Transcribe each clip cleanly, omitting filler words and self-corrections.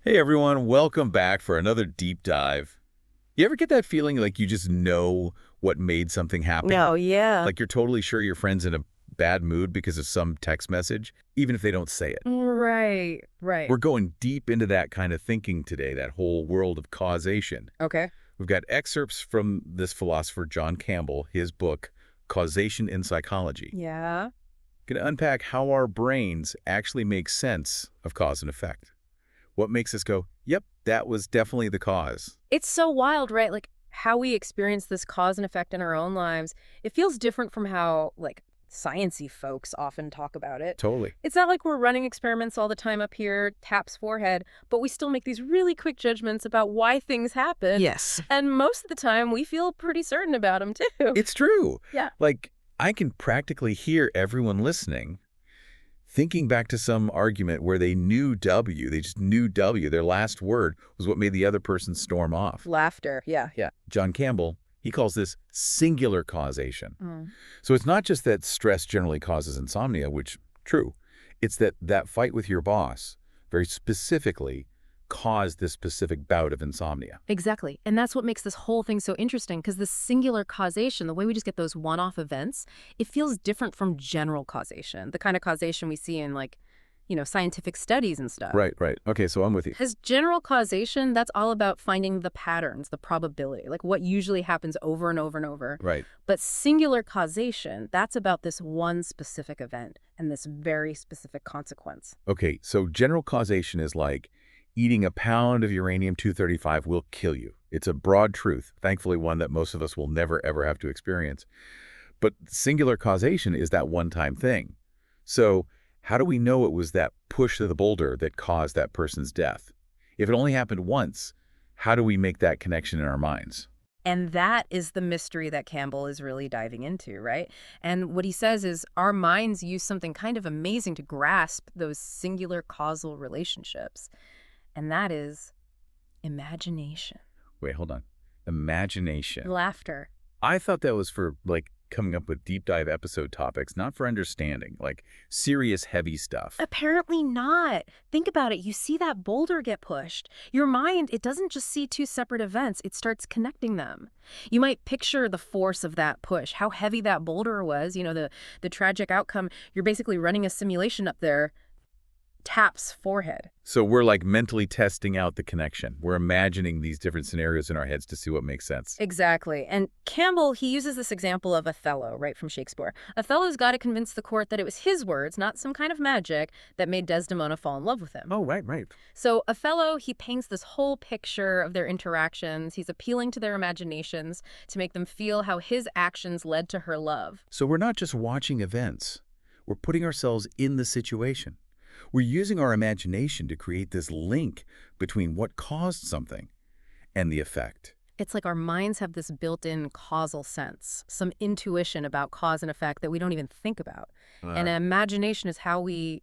Hey everyone, welcome back for another deep dive. You ever get that feeling like you just know what made something happen? No, yeah. Like you're totally sure your friend's in a bad mood because of some text message, even if they don't say it. Right, right. We're going deep into that kind of thinking today, that whole world of causation. Okay. We've got excerpts from this philosopher, John Campbell, his book, Causation in Psychology. Yeah. Going to unpack how our brains actually make sense of cause and effect. What makes us go, yep, that was definitely the cause. It's so wild, right? Like how we experience this cause and effect in our own lives. It feels different from how sciencey folks often talk about it. Totally. It's not like we're running experiments all the time up here, taps forehead, but we still make these really quick judgments about why things happen. Yes. And most of the time we feel pretty certain about them too. It's true. Yeah. Like, I can practically hear everyone listening thinking back to some argument where they knew W, they just knew W. Their last word was what made the other person storm off. Laughter. Yeah, yeah. John Campbell, he calls this singular causation. Mm. So it's not just that stress generally causes insomnia, which, true. It's that fight with your boss very specifically caused this specific bout of insomnia. Exactly. And that's what makes this whole thing so interesting, because the singular causation, the way we just get those one-off events, it feels different from general causation, the kind of causation we see in scientific studies and stuff. Right, right. Okay, so I'm with you. Because general causation, that's all about finding the patterns, the probability, like what usually happens over and over and over. Right. But singular causation, that's about this one specific event and this very specific consequence. Okay, so general causation is like eating a pound of uranium-235 will kill you. It's a broad truth, thankfully one that most of us will never, ever have to experience. But singular causation is that one-time thing. So how do we know it was that push to the boulder that caused that person's death? If it only happened once, how do we make that connection in our minds? And that is the mystery that Campbell is really diving into, right? And what he says is our minds use something kind of amazing to grasp those singular causal relationships. And that is imagination. Wait, hold on. Imagination. Laughter. I thought that was for, like, coming up with deep dive episode topics, not for understanding, like serious heavy stuff. Apparently not. Think about it. You see that boulder get pushed. Your mind, it doesn't just see two separate events. It starts connecting them. You might picture the force of that push, how heavy that boulder was, the tragic outcome. You're basically running a simulation up there. Taps forehead. So we're like mentally testing out the connection. We're imagining these different scenarios in our heads to see what makes sense. Exactly. And Campbell, he uses this example of Othello, right, from Shakespeare. Othello's got to convince the court that it was his words, not some kind of magic, that made Desdemona fall in love with him. Oh, right, right. So Othello, he paints this whole picture of their interactions. He's appealing to their imaginations to make them feel how his actions led to her love. So we're not just watching events. We're putting ourselves in the situation. We're using our imagination to create this link between what caused something and the effect. It's like our minds have this built-in causal sense, some intuition about cause and effect that we don't even think about. And imagination is how we,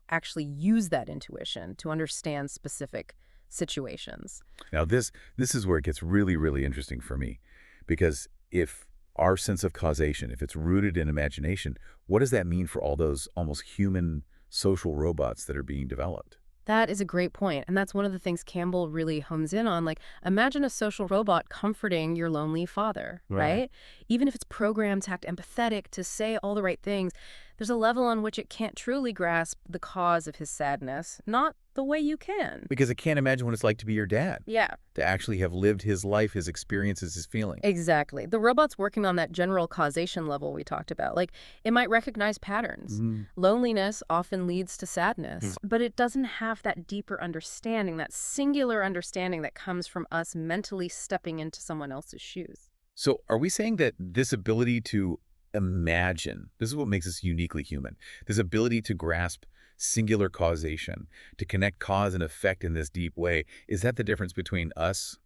actually use that intuition to understand specific situations. Now, this is where it gets really, really interesting for me, because if our sense of causation, if it's rooted in imagination, what does that mean for all those almost human social robots that are being developed? That is a great point. And that's one of the things Campbell really hones in on. Like, imagine a social robot comforting your lonely father, right? Even if it's programmed to act empathetic, to say all the right things, there's a level on which it can't truly grasp the cause of his sadness, not the way you can. Because it can't imagine what it's like to be your dad. Yeah. To actually have lived his life, his experiences, his feelings. Exactly. The robot's working on that general causation level we talked about. Like, it might recognize patterns. Loneliness often leads to sadness, but it doesn't have that deeper understanding, that singular understanding that comes from us mentally stepping into someone else's shoes. So are we saying that this ability to imagine, this is what makes us uniquely human, this ability to grasp singular causation, to connect cause and effect in this deep way, is that the difference between us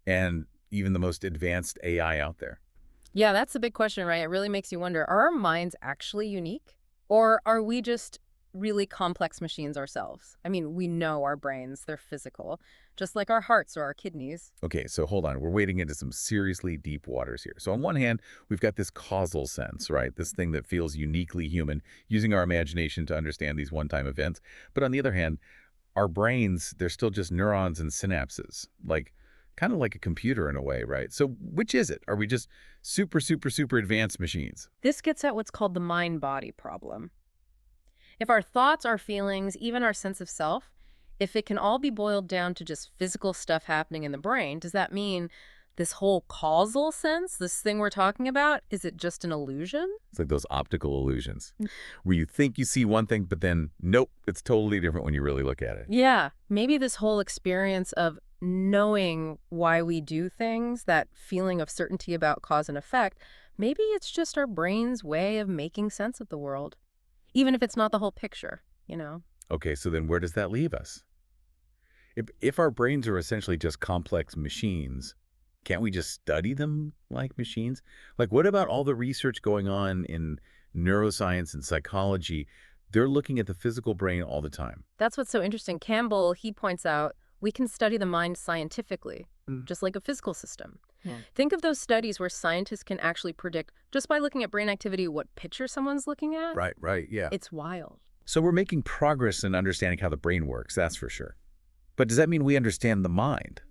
and even the most advanced AI out there? Yeah, that's a big question, right? It really makes you wonder, are our minds actually unique? Or are we just really complex machines ourselves? I mean, we know our brains, they're physical, just like our hearts or our kidneys. Okay, so hold on. We're wading into some seriously deep waters here. So on one hand, we've got this causal sense, right? This thing that feels uniquely human, using our imagination to understand these one-time events. But on the other hand, our brains, they're still just neurons and synapses, like kind of like a computer in a way, right? So which is it? Are we just super, super, super advanced machines? This gets at what's called the mind-body problem. If our thoughts, our feelings, even our sense of self, if it can all be boiled down to just physical stuff happening in the brain, does that mean this whole causal sense, this thing we're talking about, is it just an illusion? It's like those optical illusions where you think you see one thing, but then nope, it's totally different when you really look at it. Yeah, maybe this whole experience of knowing why we do things, that feeling of certainty about cause and effect, maybe it's just our brain's way of making sense of the world, even if it's not the whole picture, you know? Okay, so then where does that leave us? If our brains are essentially just complex machines, can't we just study them like machines? Like, what about all the research going on in neuroscience and psychology? They're looking at the physical brain all the time. That's what's so interesting. Campbell, he points out, we can study the mind scientifically, just like a physical system. Yeah. Think of those studies where scientists can actually predict, just by looking at brain activity, what picture someone's looking at. Right, yeah. It's wild. So we're making progress in understanding how the brain works, that's for sure. But does that mean we understand the mind?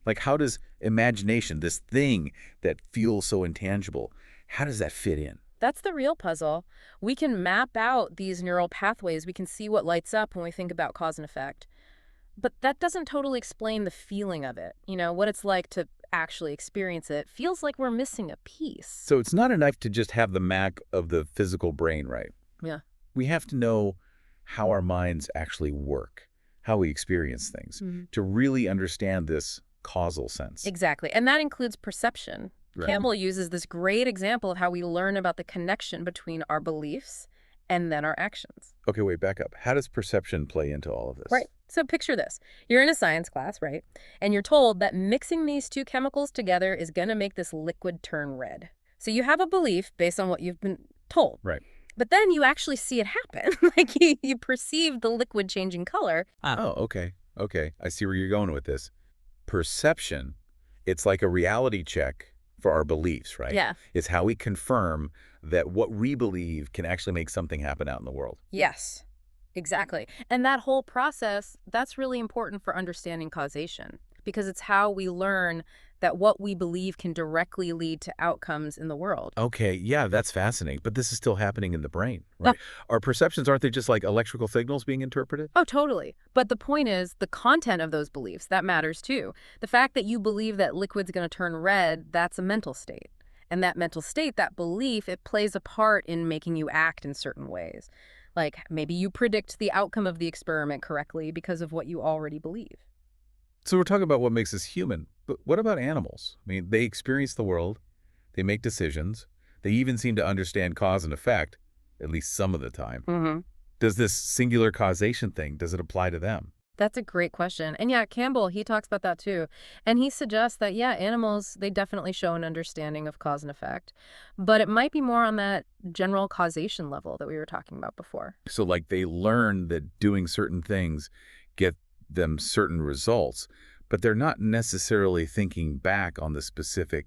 Like, how does imagination, this thing that feels so intangible, how does that fit in? That's the real puzzle. We can map out these neural pathways. We can see what lights up when we think about cause and effect. But that doesn't totally explain the feeling of it. You know, what it's like to actually experience it feels like we're missing a piece. So it's not enough to just have the map of the physical brain, right? Yeah. We have to know how our minds actually work, how we experience things, to really understand this causal sense. Exactly. And that includes perception. Right. Campbell uses this great example of how we learn about the connection between our beliefs and then our actions. Okay, wait, back up. How does perception play into all of this? Right. So picture this. You're in a science class, right? And you're told that mixing these two chemicals together is going to make this liquid turn red. So you have a belief based on what you've been told. Right. But then you actually see it happen. Like you perceive the liquid changing color. Oh, okay. Okay, I see where you're going with this. Perception, it's like a reality check for our beliefs, right? Yeah. It's how we confirm that what we believe can actually make something happen out in the world. Yes, exactly. And that whole process, that's really important for understanding causation, because it's how we learn that what we believe can directly lead to outcomes in the world. Okay, yeah, that's fascinating. But this is still happening in the brain, right? Our perceptions, aren't they just like electrical signals being interpreted? Oh, totally. But the point is, the content of those beliefs, that matters too. The fact that you believe that liquid's going to turn red, that's a mental state. And that mental state, that belief, it plays a part in making you act in certain ways. Like maybe you predict the outcome of the experiment correctly because of what you already believe. So we're talking about what makes us human, but what about animals? I mean, they experience the world, they make decisions, they even seem to understand cause and effect, at least some of the time. Does this singular causation thing, does it apply to them? That's a great question. And yeah, Campbell, he talks about that too. And he suggests that, yeah, animals, they definitely show an understanding of cause and effect. But it might be more on that general causation level that we were talking about before. So like they learn that doing certain things get them certain results, but they're not necessarily thinking back on the specific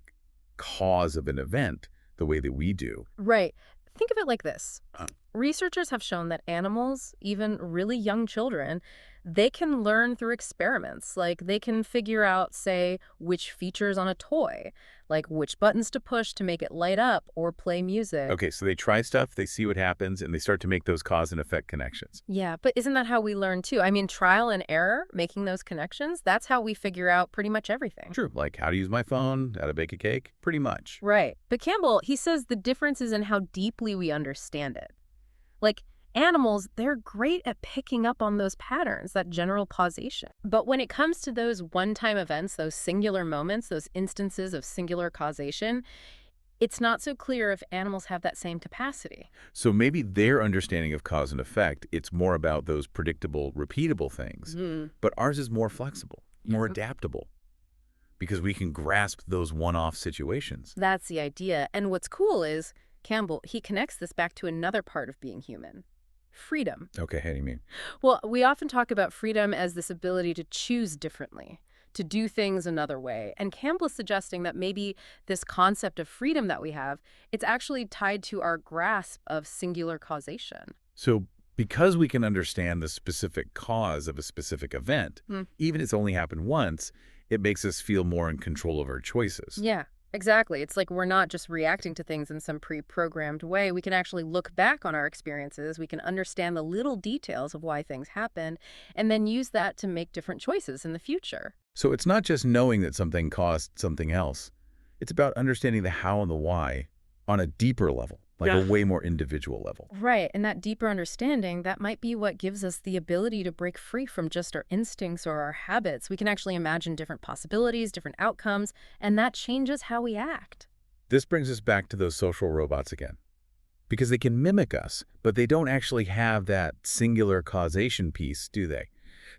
cause of an event the way that we do. Right. Think of it like this. Researchers have shown that animals, even really young children, they can learn through experiments. Like they can figure out, say, which features on a toy, like which buttons to push to make it light up or play music. Okay, so they try stuff, they see what happens, and they start to make those cause and effect connections. Yeah, but isn't that how we learn too? I mean, trial and error, making those connections, that's how we figure out pretty much everything. True, like how to use my phone, how to bake a cake, pretty much. Right. But Campbell, he says the difference is in how deeply we understand it. Like, animals, they're great at picking up on those patterns, that general causation. But when it comes to those one-time events, those singular moments, those instances of singular causation, it's not so clear if animals have that same capacity. So maybe their understanding of cause and effect, it's more about those predictable, repeatable things. But ours is more flexible, more adaptable, because we can grasp those one-off situations. That's the idea. And what's cool is Campbell, he connects this back to another part of being human. Freedom. Okay, how do you mean? Well, we often talk about freedom as this ability to choose differently, to do things another way. And Campbell is suggesting that maybe this concept of freedom that we have, it's actually tied to our grasp of singular causation. So Because we can understand the specific cause of a specific event, Hmm. even if it's only happened once, it makes us feel more in control of our choices. Yeah, exactly. It's like we're not just reacting to things in some pre-programmed way. We can actually look back on our experiences. We can understand the little details of why things happened and then use that to make different choices in the future. So it's not just knowing that something caused something else. It's about understanding the how and the why on a deeper level, like a Yeah. way more individual level. Right, and that deeper understanding, that might be what gives us the ability to break free from just our instincts or our habits. We can actually imagine different possibilities, different outcomes, and that changes how we act. This brings us back to those social robots again. Because they can mimic us, but they don't actually have that singular causation piece, do they?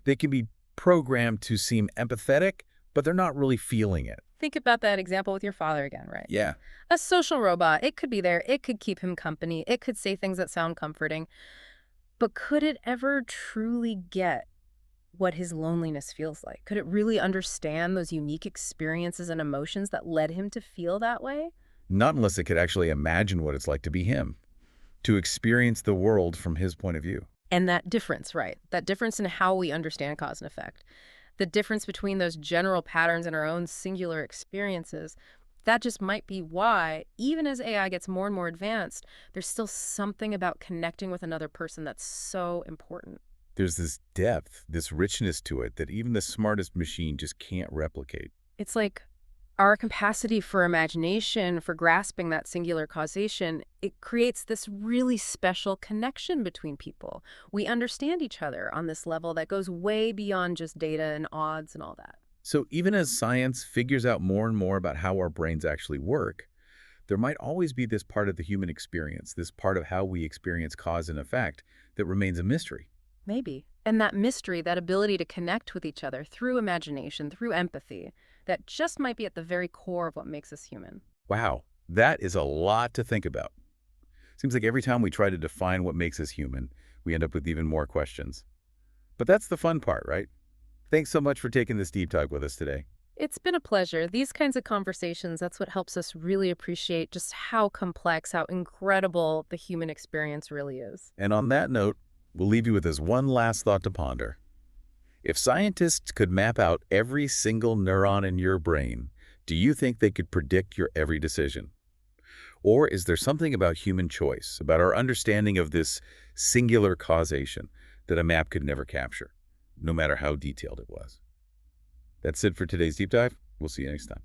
They can be programmed to seem empathetic, but they're not really feeling it. Think about that example with your father again, right? Yeah. A social robot, it could be there, it could keep him company, it could say things that sound comforting, but could it ever truly get what his loneliness feels like? Could it really understand those unique experiences and emotions that led him to feel that way? Not unless it could actually imagine what it's like to be him, to experience the world from his point of view. And that difference, right? That difference in how we understand cause and effect, the difference between those general patterns and our own singular experiences, that just might be why, even as AI gets more and more advanced, there's still something about connecting with another person that's so important. There's this depth, this richness to it that even the smartest machine just can't replicate. It's like our capacity for imagination, for grasping that singular causation, it creates this really special connection between people. We understand each other on this level that goes way beyond just data and odds and all that. So even as science figures out more and more about how our brains actually work, there might always be this part of the human experience, this part of how we experience cause and effect that remains a mystery. Maybe. And that mystery, that ability to connect with each other through imagination, through empathy, that just might be at the very core of what makes us human. Wow, that is a lot to think about. Seems like every time we try to define what makes us human, we end up with even more questions. But that's the fun part, right? Thanks so much for taking this deep dive with us today. It's been a pleasure. These kinds of conversations, that's what helps us really appreciate just how complex, how incredible the human experience really is. And on that note, we'll leave you with this one last thought to ponder. If scientists could map out every single neuron in your brain, do you think they could predict your every decision? Or is there something about human choice, about our understanding of this singular causation that a map could never capture, no matter how detailed it was? That's it for today's deep dive. We'll see you next time.